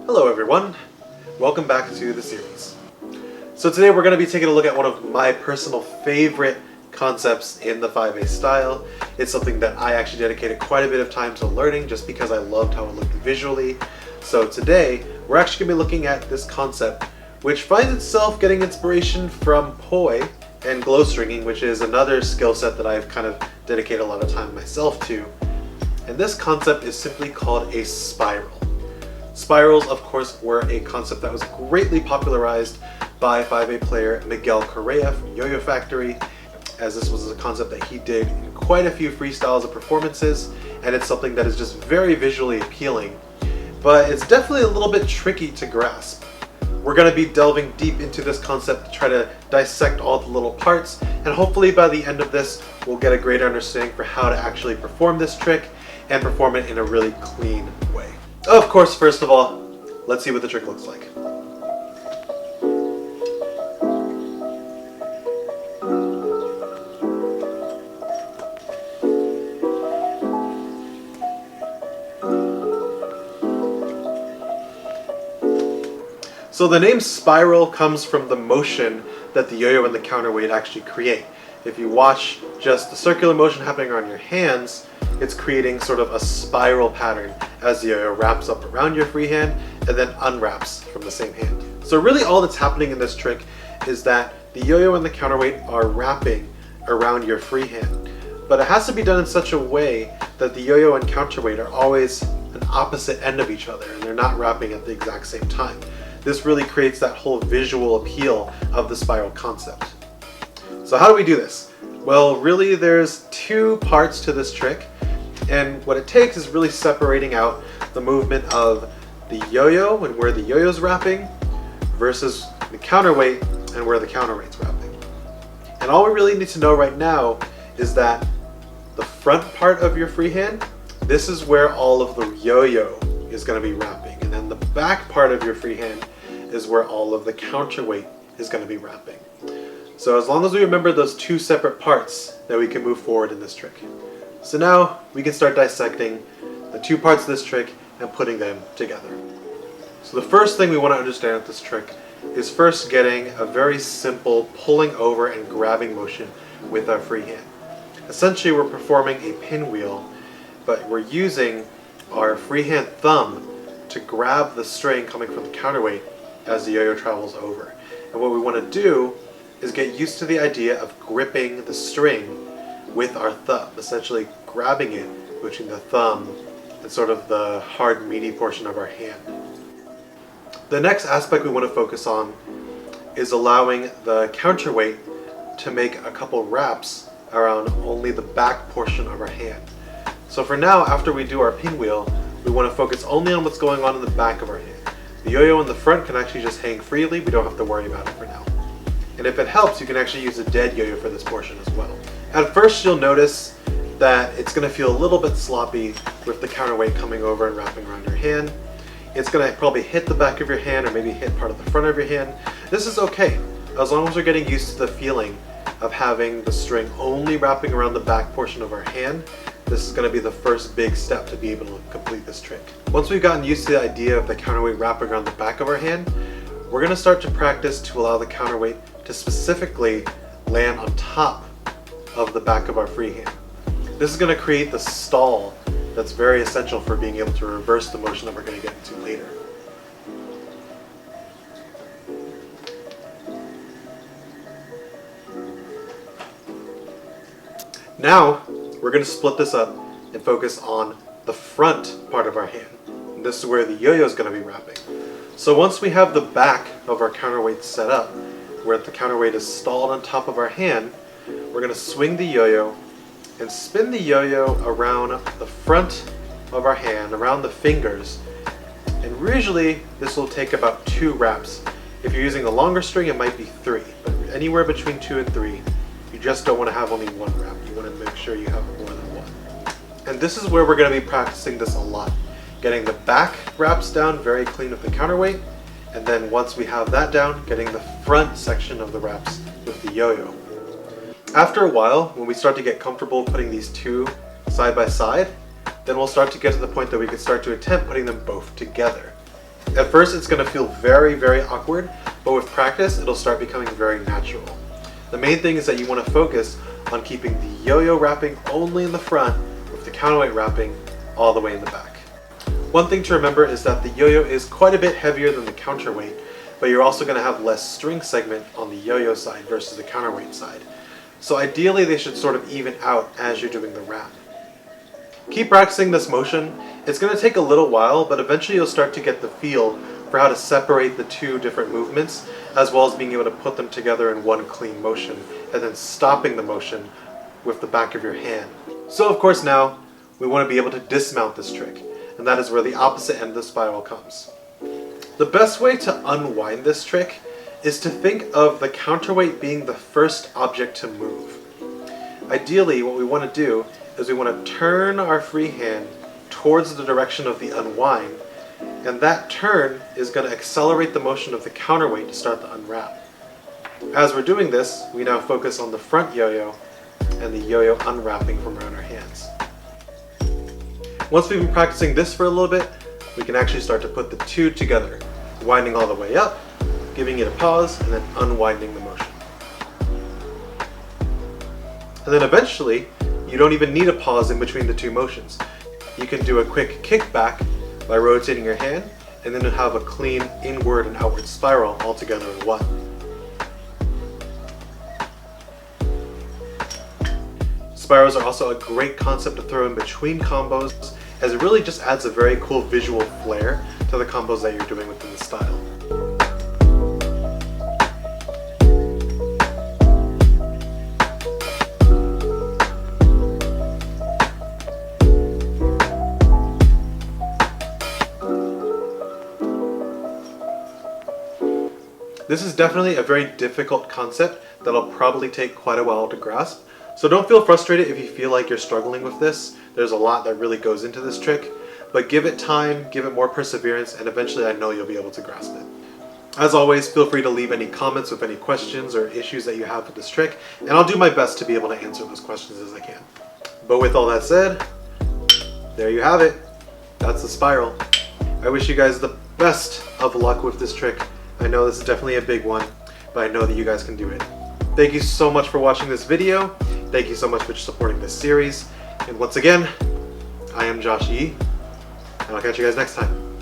Hello everyone, welcome back to the series. So today we're going to be taking a look at one of my personal favorite concepts in the 5A style. It's something that I actually dedicated quite a bit of time to learning just because I loved how it looked visually. So today we're actually going to be looking at this concept, which finds itself getting inspiration from poi and glow stringing, which is another skill set that I've kind of dedicated a lot of time myself to. And this concept is simply called a spiral. Spirals, of course, were a concept that was greatly popularized by 5A player Miguel Correa from Yo-Yo Factory, as this was a concept that he did in quite a few freestyles and performances, and it's something that is just very visually appealing. But it's definitely a little bit tricky to grasp. We're going to be delving deep into this concept to try to dissect all the little parts, and hopefully by the end of this we'll get a greater understanding for how to actually perform this trick and perform it in a really clean way. Of course, first of all, let's see what the trick looks like. So the name spiral comes from the motion that the yo-yo and the counterweight actually create. If you watch just the circular motion happening on your hands, it's creating sort of a spiral pattern as the yo-yo wraps up around your free hand and then unwraps from the same hand. So really all that's happening in this trick is that the yo-yo and the counterweight are wrapping around your free hand. But it has to be done in such a way that the yo-yo and counterweight are always an opposite end of each other and they're not wrapping at the exact same time. This really creates that whole visual appeal of the spiral concept. So how do we do this? Well, really there's two parts to this trick, and what it takes is really separating out the movement of the yo-yo and where the yo-yo's wrapping versus the counterweight and where the counterweight's wrapping. And all we really need to know right now is that the front part of your free hand, this is where all of the yo-yo is going to be wrapping, and then the back part of your free hand is where all of the counterweight is going to be wrapping. So as long as we remember those two separate parts, then we can move forward in this trick. So now we can start dissecting the two parts of this trick and putting them together. So the first thing we want to understand with this trick is first getting a very simple pulling over and grabbing motion with our free hand. Essentially we're performing a pinwheel, but we're using our free hand thumb to grab the string coming from the counterweight as the yo-yo travels over. And what we want to do is get used to the idea of gripping the string with our thumb, essentially grabbing it between the thumb and sort of the hard meaty portion of our hand. The next aspect we want to focus on is allowing the counterweight to make a couple wraps around only the back portion of our hand. So for now, after we do our pinwheel, we want to focus only on what's going on in the back of our hand. The yo-yo in the front can actually just hang freely, we don't have to worry about it for now. And if it helps, you can actually use a dead yo-yo for this portion as well. At first you'll notice that it's going to feel a little bit sloppy with the counterweight coming over and wrapping around your hand. It's going to probably hit the back of your hand or maybe hit part of the front of your hand. This is okay, as long as we're getting used to the feeling of having the string only wrapping around the back portion of our hand. This is going to be the first big step to be able to complete this trick. Once we've gotten used to the idea of the counterweight wrapping around the back of our hand, we're going to start to practice to allow the counterweight to specifically land on top of the back of our free hand. This is going to create the stall that's very essential for being able to reverse the motion that we're going to get into later. Now, we're going to split this up and focus on the front part of our hand. And this is where the yo-yo is going to be wrapping. So once we have the back of our counterweight set up, where the counterweight is stalled on top of our hand, we're going to swing the yo-yo and spin the yo-yo around the front of our hand, around the fingers. And usually this will take about 2 wraps. If you're using a longer string, it might be 3, but anywhere between 2 and 3. You just don't want to have only 1 wrap. You want to make sure you have more than 1. And this is where we're going to be practicing this a lot. Getting the back wraps down very clean with the counterweight, and then once we have that down, getting the front section of the wraps with the yo-yo. After a while, when we start to get comfortable putting these two side by side, then we'll start to get to the point that we can start to attempt putting them both together. At first it's going to feel very, very awkward, but with practice it'll start becoming very natural. The main thing is that you want to focus on keeping the yo-yo wrapping only in the front with the counterweight wrapping all the way in the back. One thing to remember is that the yo-yo is quite a bit heavier than the counterweight, but you're also going to have less string segment on the yo-yo side versus the counterweight side. So ideally they should sort of even out as you're doing the wrap. Keep practicing this motion. It's going to take a little while, but eventually you'll start to get the feel for how to separate the two different movements, as well as being able to put them together in one clean motion, and then stopping the motion with the back of your hand. So of course now, we want to be able to dismount this trick, and that is where the opposite end of the spiral comes. The best way to unwind this trick is to think of the counterweight being the first object to move. Ideally, what we want to do is we want to turn our free hand towards the direction of the unwind, and that turn is going to accelerate the motion of the counterweight to start the unwrap. As we're doing this, we now focus on the front yo-yo and the yo-yo unwrapping from around our hands. Once we've been practicing this for a little bit, we can actually start to put the two together, winding all the way up, giving it a pause, and then unwinding the motion. And then eventually, you don't even need a pause in between the two motions. You can do a quick kickback by rotating your hand, and then have a clean inward and outward spiral all together in one. Spirals are also a great concept to throw in between combos, as it really just adds a very cool visual flair to the combos that you're doing within the style. This is definitely a very difficult concept that'll probably take quite a while to grasp, so don't feel frustrated if you feel like you're struggling with this. There's a lot that really goes into this trick, but give it time, give it more perseverance, and eventually I know you'll be able to grasp it. As always, feel free to leave any comments with any questions or issues that you have with this trick, and I'll do my best to be able to answer those questions as I can. But with all that said, there you have it. That's the spiral. I wish you guys the best of luck with this trick. I know this is definitely a big one, but I know that you guys can do it. Thank you so much for watching this video. Thank you so much for supporting this series. And once again, I am Josh E, and I'll catch you guys next time.